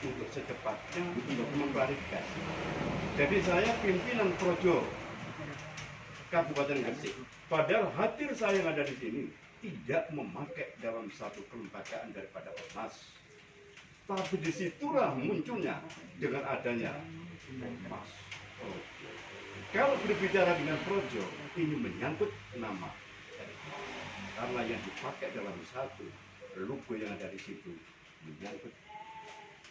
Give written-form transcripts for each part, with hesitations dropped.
untuk secepatnya untuk mengklarifikasi. Jadi saya pimpinan Projo Kabupaten Gresik. Padahal hadir saya yang ada di sini tidak memakai dalam satu kelembagaan daripada ormas. Tapi disitulah munculnya dengan adanya ormas. Kalau berbicara dengan Projo, ini menyangkut nama. Karena yang dipakai dalam satu logo yang ada di situ menyangkut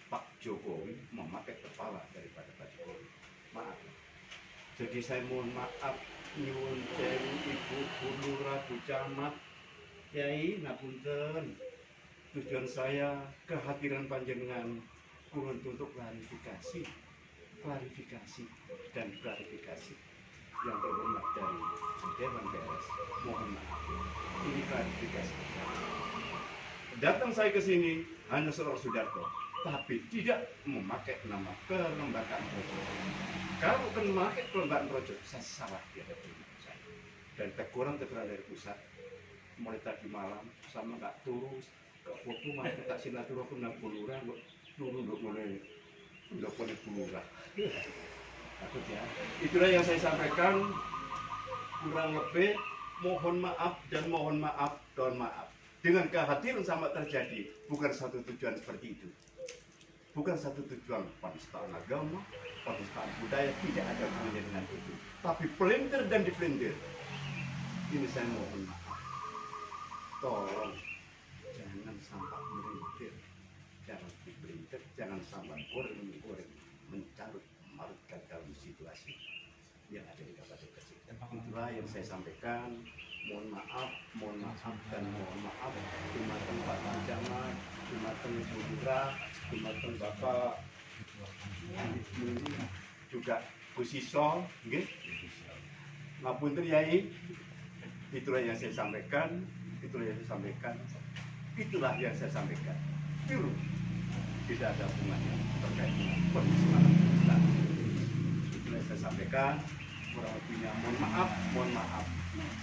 Pak Jokowi memakai kepala daripada Pak Jokowi. Maaf. Jadi saya mohon maaf nyuwun sewu Ibu Lurah, Bu Camat, Kiai ngapunten. Tujuan saya kehadiran panjenengan kurun untuk klarifikasi dan klarifikasi yang terhormat dari Dewan PRS. Mohon maaf. Ini klarifikasi. Datang saya ke sini hanya saudara-saudara, tapi tidak memakai nama kelembagaan Projo. Kalau memakai kelembagaan Projo, saya salah di hadapan saya. Dan teguran dari pusat, mulai tadi malam sama nggak turun ke foto masih tak silaturahmi dengan Bulurah, turun untuk mulai Bulurah. Takut ya. Itulah yang saya sampaikan. Kurang lebih mohon maaf dan mohon maaf dan maaf. Dengan kehadiran sama terjadi bukan satu tujuan seperti itu. Bukan satu tujuan penistaan agama, penistaan budaya, tidak ada hubungannya dengan itu. Tapi pelintir dan dipelintir. Ini saya mohon maaf. Tolong jangan sampai melintir, jangan dipelintir, jangan sampai goreng mencarut memarutkan dalam situasi yang ada di Kabupaten Gresik. Itulah yang saya sampaikan. Mohon maaf dan mohon maaf. Dumateng Pak Camat, dumateng Ibu Lurah, dumateng Bapak juga Gus Siso, nggih. Ngapunten Yai. Itulah yang saya sampaikan. Itulah yang saya sampaikan. Piru. Tidak ada hubungannya terkait dengan kondisi kita. Itulah yang saya sampaikan. Kurang lebihnya mohon maaf.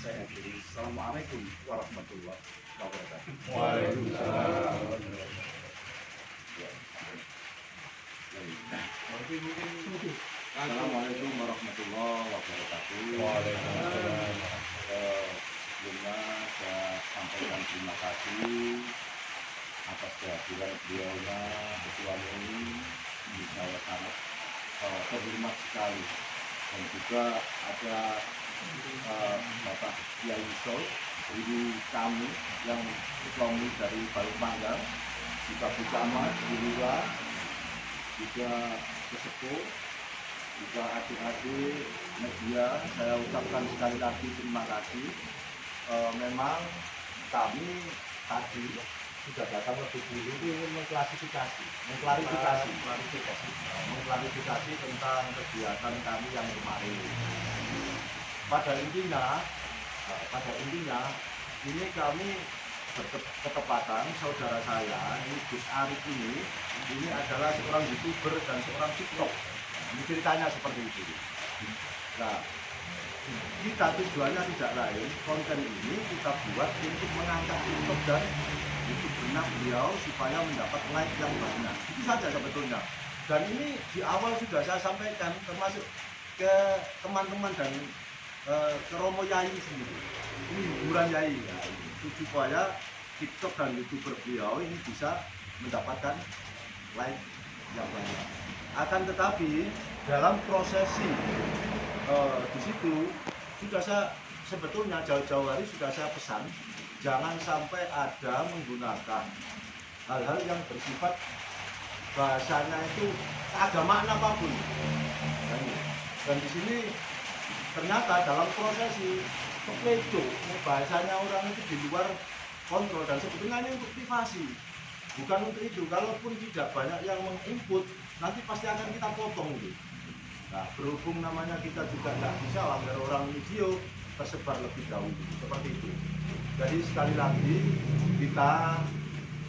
Saya akhiri. Assalamualaikum warahmatullahi wabarakatuh. Waalaikumsalam. Assalamualaikum warahmatullahi wabarakatuh. Waalaikumsalam. Sebelumnya saya sampaikan terima kasih atas kehadiran beliaunya Ketua MUI. Ini saya sangat terhormat sekali. Dan juga ada Bapak Kiai Sol, ini kami yang Ketua MUI dari Balikpapan, juga Bu Camat, Bu Lurah, juga sesepuh, juga adik-adik media, saya ucapkan sekali lagi terima kasih. Memang kami tadi sudah datang lebih dulu ingin mengklarifikasi tentang kegiatan kami yang kemarin. Pada intinya ini kami berketepatan saudara saya ini Gus Arif ini adalah seorang YouTuber dan seorang TikTok. Ini ceritanya seperti itu. Nah, kita tujuannya tidak lain, konten ini kita buat untuk mengangkat TikTok dan YouTube benar beliau supaya mendapat like yang banyak. Itu saja sebetulnya. Dan ini di awal sudah saya sampaikan termasuk ke teman-teman dan ke Romo Yai sendiri. Ini hiburan Yai ya, supaya TikTok dan YouTuber beliau ini bisa mendapatkan like yang banyak. Akan tetapi dalam prosesi di situ sudah saya sebetulnya jauh-jauh hari sudah saya pesan jangan sampai ada menggunakan hal-hal yang bersifat bahasanya itu keagamaan apapun. Dan di sini ternyata dalam prosesi kepledo bahasanya orang itu di luar kontrol dan sebetulnya ini untuk privasi, bukan untuk itu. Kalaupun tidak banyak yang menginput, nanti pasti akan kita potong gitu. Nah, berhubung namanya kita juga tidak bisa agar orang video tersebar lebih dahulu seperti itu. Jadi sekali lagi kita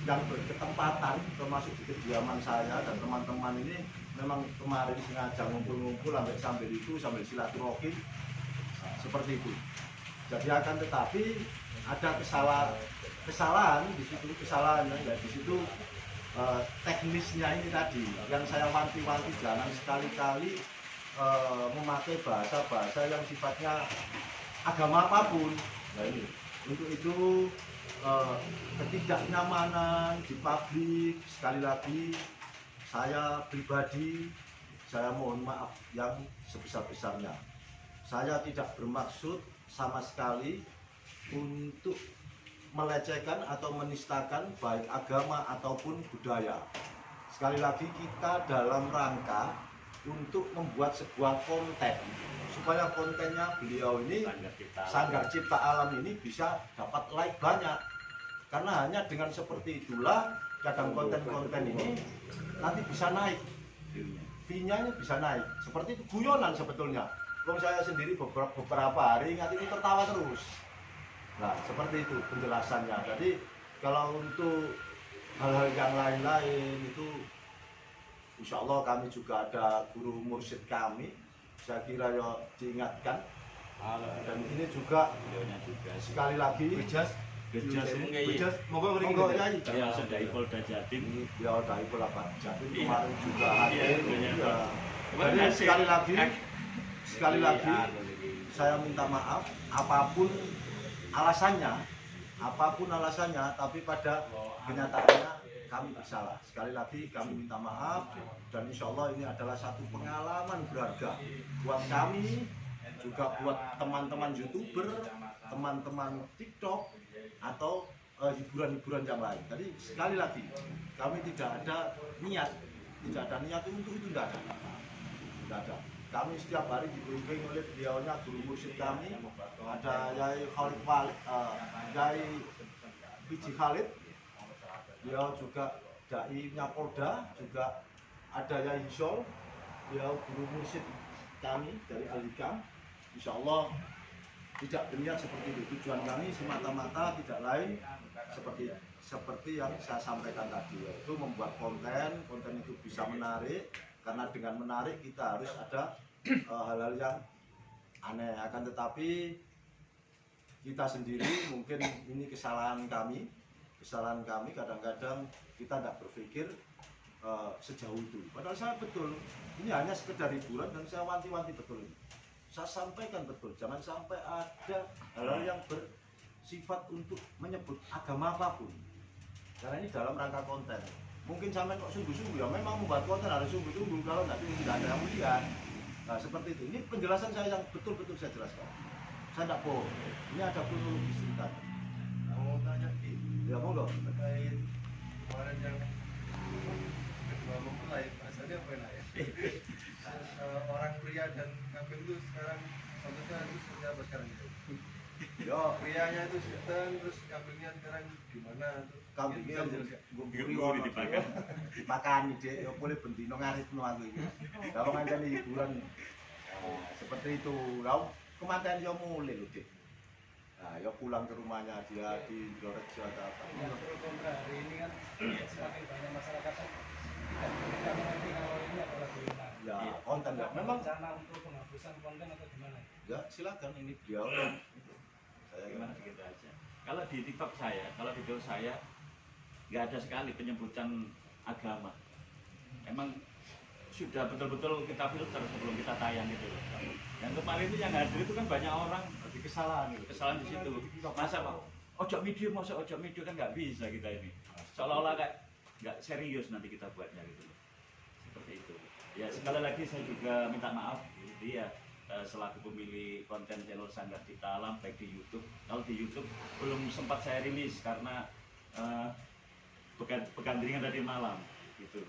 yang berketempatan termasuk di kediaman saya dan teman-teman ini memang kemarin sengaja ngumpul-ngumpul sambil itu sambil silaturahim seperti itu. Jadi akan tetapi ada kesalahan di situ, kesalahannya ya di situ teknisnya ini tadi yang saya wanti-wanti, jangan sekali-kali memakai bahasa-bahasa yang sifatnya agama apapun. Nah ini untuk itu ketidaknyamanan di publik, sekali lagi saya pribadi saya mohon maaf yang sebesar-besarnya. Saya tidak bermaksud sama sekali untuk melecehkan atau menistakan baik agama ataupun budaya. Sekali lagi kita dalam rangka untuk membuat sebuah konten supaya kontennya beliau ini Sanggar Cipta Alam ini bisa dapat like banyak, karena hanya dengan seperti itulah kadang konten-konten ini nanti bisa naik, view-nya bisa naik. Seperti itu guyonan sebetulnya. Kalau saya sendiri beberapa hari ingat ini tertawa terus. Nah, seperti itu penjelasannya. Jadi kalau untuk hal-hal yang lain-lain itu insya Allah kami juga ada guru mursyid kami, saya kira ya diingatkan. Dan ini juga sekali lagi Bejas, monggo Yai. Ya, dari Polda Jatim. Ya dari Polda Jatim Iya. kemarin juga hadir. Iya. Ya. Kemarin Jadi hadir. sekali lagi saya minta maaf apapun alasannya, tapi pada kenyataannya kami bersalah. Sekali lagi kami minta maaf, dan insya Allah ini adalah satu pengalaman berharga buat kami, juga buat teman-teman YouTuber, teman-teman TikTok, atau hiburan-hiburan yang lain. Jadi sekali lagi kami tidak ada niat untuk itu, tidak ada. Kami setiap hari dibimbing oleh beliaunya guru mursyid kami, ada Yai Khalid Walid, Yai Biji Khalid, beliau juga dai-nya Polda, juga ada Yai Hishol, beliau guru mursyid kami dari Al-Hikam. Insya Allah tidak berniat seperti itu. Tujuan kami semata-mata tidak lain seperti yang saya sampaikan tadi, yaitu membuat konten itu bisa menarik, karena dengan menarik kita harus ada hal-hal yang aneh. Akan tetapi kita sendiri mungkin ini kesalahan kami kadang-kadang kita tidak berpikir sejauh itu. Padahal saya betul, ini hanya sekedar hiburan, dan saya wanti-wanti betul ini. Saya sampaikan betul, jangan sampai ada hal-hal yang bersifat untuk menyebut agama apapun, karena ini dalam rangka konten. Mungkin sampai kok sungguh-sungguh, ya memang membuat konten harus sungguh-sungguh, kalau nanti tidak ada yang melihat. Nah seperti itu, ini penjelasan saya yang betul-betul saya jelaskan. Saya tidak bohong, ini ada kronologis ceritanya. Mau tanya Ki, Ya monggo. terkait kemarin yang kedua mempelai, bahasanya apa ya? Orang pria dan kambing itu sekarang statusnya itu seperti apa sekarang itu? Ya Prianya itu setan, terus kambingnya sekarang gimana? kambingnya Guru dimakan ide, ya boleh bendino ngaritno aku iki. Lah wong ngancani hiburan. Nah, seperti itu. Lah kematian yo mulai lho, Dik. Nah, ya pulang ke rumahnya dia di Indonesia atau apa. Ya, pro kontra hari ini kan semakin banyak masyarakat tidak mengerti kalau ini adalah berita. Ya, konten ya. Memang Rencana untuk penghapusan konten atau gimana? ya silakan ini beliau. Saya Gimana gitu aja. Kalau di TikTok saya, kalau video saya nggak ada sekali penyebutan agama. Emang sudah betul-betul kita filter sebelum kita tayang gitu loh. Yang kemarin itu yang hadir itu kan banyak orang berarti kesalahan gitu. kesalahan di situ. Masa Pak, ojo video kan nggak bisa kita ini. Seolah-olah kayak nggak serius nanti kita buatnya gitu loh. Seperti itu. Ya sekali lagi saya juga minta maaf. Jadi ya selaku pemilik konten channel Sanggar Cipta Alam baik di YouTube. Kalau di YouTube belum sempat saya rilis karena begandringan tadi malam gitu.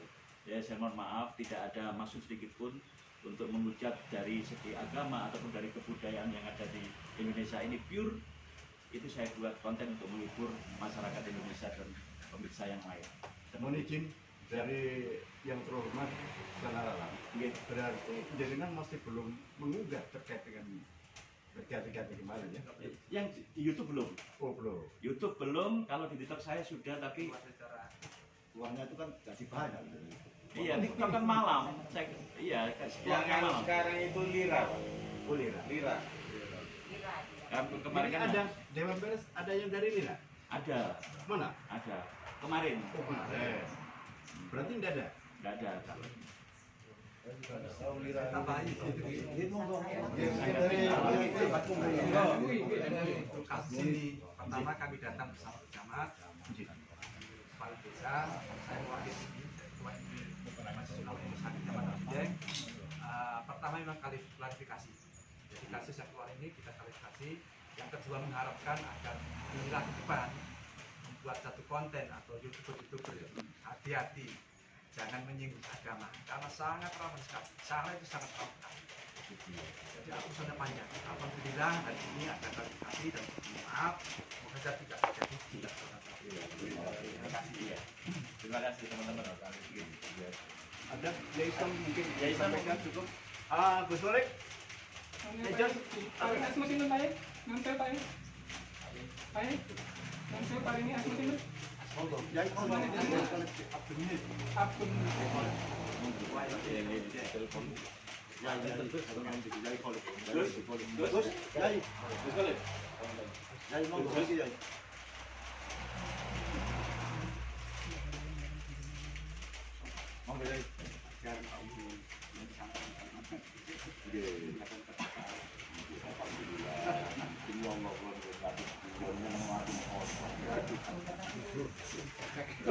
Ya saya mohon maaf, tidak ada maksud sedikit pun untuk menghujat dari segi agama ataupun dari kebudayaan yang ada di Indonesia ini. Pure itu saya buat konten untuk menghibur masyarakat Indonesia dan pemirsa yang lain. Mohon izin dari yang terhormat Saudara Alam. Berarti jenengan masih belum mengunggah terkait dengan kegiatan kemarin ya? Yang di YouTube belum. Oh belum. YouTube belum, kalau di TikTok saya sudah, tapi Uangnya itu kan gaji banyak. iya TikTok kan malam. Iya, setelahnya malam. sekarang itu lira. Oh lira. Lira. Kemarin Ini kan ada Dewan Pers, ada yang dari Lina? ada, Mana? ada. Kemarin. Oh kemarin. Berarti nggak ada. Nggak ada. Ini pertama kami datang bersama jamaat kepala desa, saya mewakili ketua Nasional Urusan Kecamatan Objek. Pertama memang klarifikasi. Jadi kasus yang keluar ini kita klarifikasi. Yang kedua mengharapkan agar inilah ke depan membuat satu konten atau youtuber hati-hati, jangan menyinggung agama karena sangat rawan sekali. Salah itu sangat rawan sekali. Jadi aku sudah panjang. Alhamdulillah hari ini ada klarifikasi dan maaf. Semoga saja tidak terjadi tidak terjadi. Terima kasih. Terima kasih teman-teman. Ada Jason mungkin Jason sampaikan cukup. Gus Malik. Asmasin tayo. Nang tayo tayo. Tayo. Nang tayo tayo ni asmasin. Akun.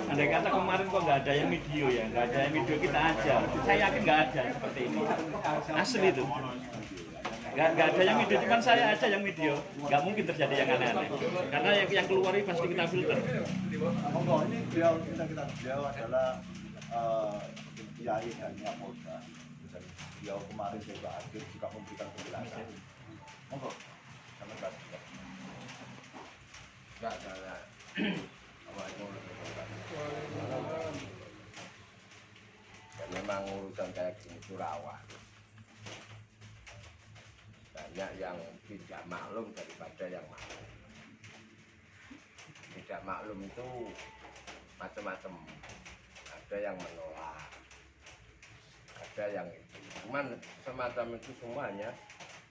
Andai kata kemarin kok nggak ada yang video ya, nggak ada yang video kita aja. Saya yakin nggak ada seperti ini. Asli itu. Nggak ada yang video, cuma saya aja yang video. Nggak mungkin terjadi yang aneh-aneh. Karena yang keluar ini pasti kita filter. Monggo, ini beliau adalah kiai dari Polda. Beliau kemarin juga hadir juga memberikan penjelasan. Monggo, sama kasih. Enggak salah. Ya memang urusan kayak gini itu rawan. Banyak yang tidak maklum daripada yang maklum. Tidak maklum itu macam-macam. Ada yang menolak, ada yang itu. Cuman semacam itu semuanya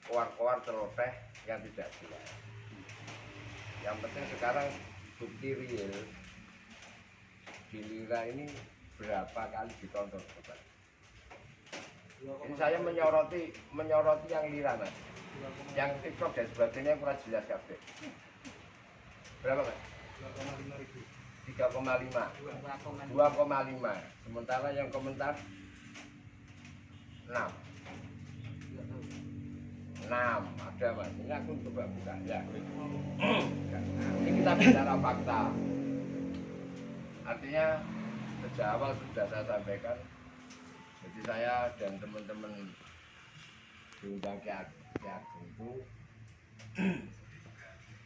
keluar-keluar celoteh yang tidak jelas. Yang penting sekarang bukti real di Lira ini berapa kali ditonton coba. Ini saya menyoroti yang Lira mas, yang TikTok dan sebagainya kurang jelas kabeh. Berapa mas? 3,5 2,5. Sementara yang komentar 6 ada mas. Ini aku coba buka ya. Ini kita bicara fakta. Artinya sejak awal sudah saya sampaikan. Jadi saya dan teman-teman diundang ke Agung itu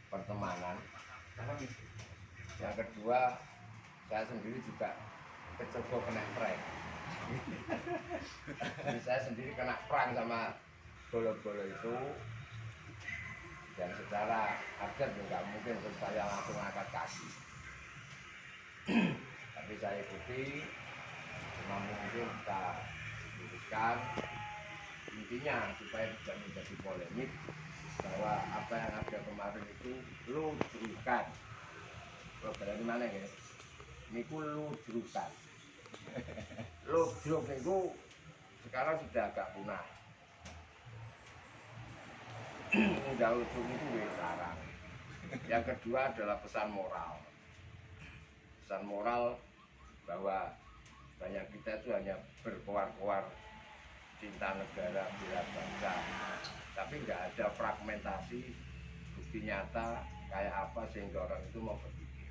pertemanan. Yang kedua, saya sendiri juga kecewa kena prank. Jadi saya sendiri kena prank sama bolo-bolo itu. Dan secara adat juga mungkin terus saya langsung angkat kaki. Tapi saya ikuti, cuma mungkin kita luruskan. Intinya supaya tidak menjadi polemik bahwa apa yang ada kemarin itu ludrukan. Berarti mana ya? Niku ludrukan. Ludruk itu sekarang sudah agak punah. Udah ludruk itu sekarang. Yang kedua adalah pesan moral. Pesan moral bahwa banyak kita itu hanya berkoar-koar cinta negara, bela bangsa, tapi nggak ada fragmentasi bukti nyata kayak apa sehingga orang itu mau berpikir.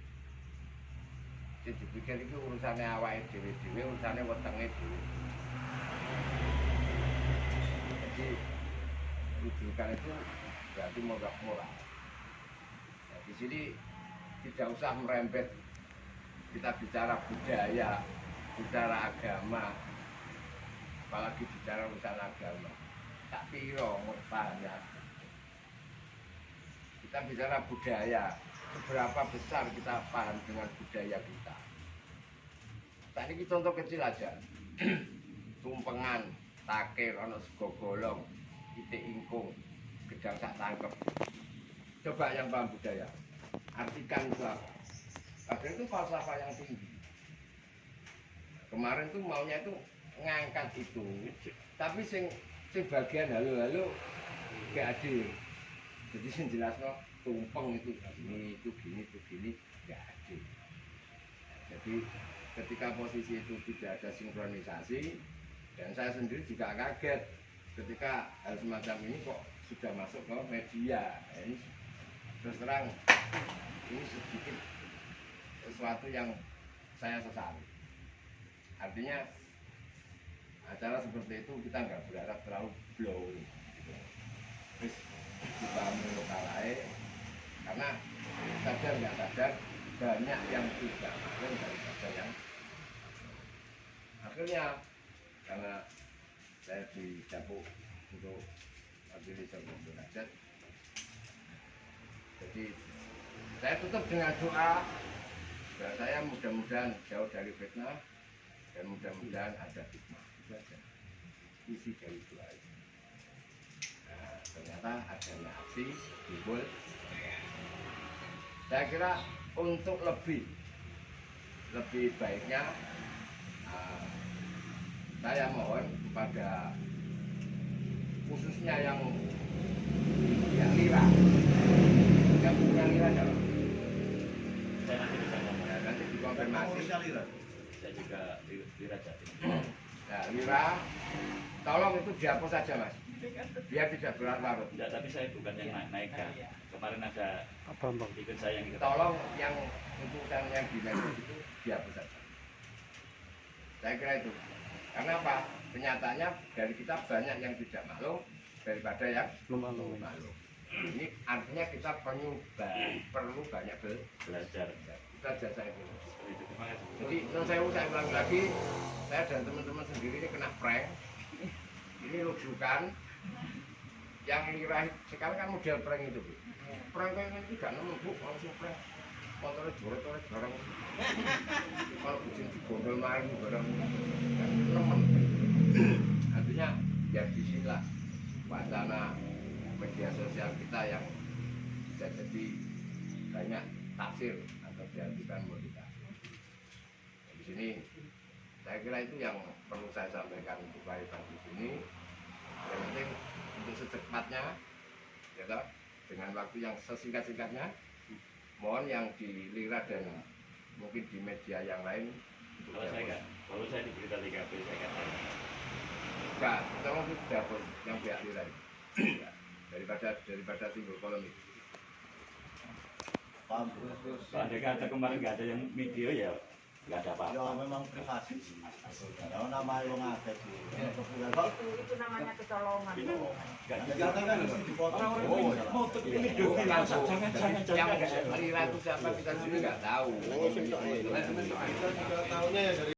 Jadi dipikir itu urusannya awake dhewe-dhewe, urusannya wetenge dhewe. Jadi rujukan itu berarti moral. Nah, di sini tidak usah merembet. Kita bicara budaya, bicara agama, apalagi bicara urusan agama. Tak piro banyak. Kita bicara budaya, seberapa besar kita paham dengan budaya kita. Tadi kita contoh kecil aja. Tumpengan, takir, ono sego bolong, itik ingkung, gedang sak tangkep. Coba yang paham budaya, artikan itu apa? Kadang itu falsafah yang tinggi. kemarin tuh maunya itu ngangkat itu, tapi sing bagian halo-halo gak adil. Jadi sing jelas no tumpeng itu gini gak adil. Jadi ketika posisi itu tidak ada sinkronisasi, dan saya sendiri juga kaget ketika hal semacam ini kok sudah masuk ke media. Ini terus terang ini sedikit sesuatu yang saya sesali. Artinya acara seperti itu kita nggak berharap terlalu blow gitu. Terus kita lokal lain karena sadar nggak sadar banyak yang tidak maklum daripada yang akhirnya karena saya dicapuk untuk majelis munajat, jadi saya tutup dengan doa dan saya mudah-mudahan jauh dari fitnah dan mudah-mudahan ada hikmah. Itu aja isi dari doa itu. Nah, ternyata adanya aksi timbul. Saya kira untuk lebih baiknya saya mohon kepada khususnya yang lira, yang punya lira dalam. Saya nanti bisa ngomong. Ya, nanti dikonfirmasi. Saya juga lira Jatim. Nah, lira, tolong itu dihapus saja mas, biar tidak berlarut-larut. Tidak, tapi saya bukan yang naikkan. Kemarin ada ikut saya yang ikut. Tolong yang utusan yang dinaikin itu dihapus saja. Saya kira itu. Karena apa? Kenyataannya dari kita banyak yang tidak maklum daripada yang maklum. Ini artinya kita perlu banyak Belajar. Kita jasa itu. Terima kasih. Jadi saya ulangi lagi, saya dan teman-teman sendiri ini kena prank. Ini rujukan yang lirah sekarang kan model prank itu, Bu. Prank ini tidak nemu, Bu, langsung prank. Motornya joret-joret barang. Kalau kucing digondol main barang nemen. Artinya ya disinilah wacana media sosial kita yang bisa jadi banyak tafsir atau diartikan modifikasi. Di sini saya kira itu yang perlu saya sampaikan untuk kaitan di sini. Yang penting untuk secepatnya, ya toh, dengan waktu yang sesingkat-singkatnya, mohon yang di Lira dan mungkin di media yang lain. Kalau saya diberi tali KP saya katakan. Enggak, tolong itu dihapus yang pihak Lira itu. daripada timbul polemik. Kalau ada kata kemarin nggak ada yang video ya nggak ada apa-apa. Ya memang privasi. Kalau nama yang ada sih. Itu namanya kecolongan. Nggak Dikatakan dipotong. Motor ini dulu langsung jangan. Yang Lira itu siapa kita sendiri nggak tahu. Kita juga tahunya ya dari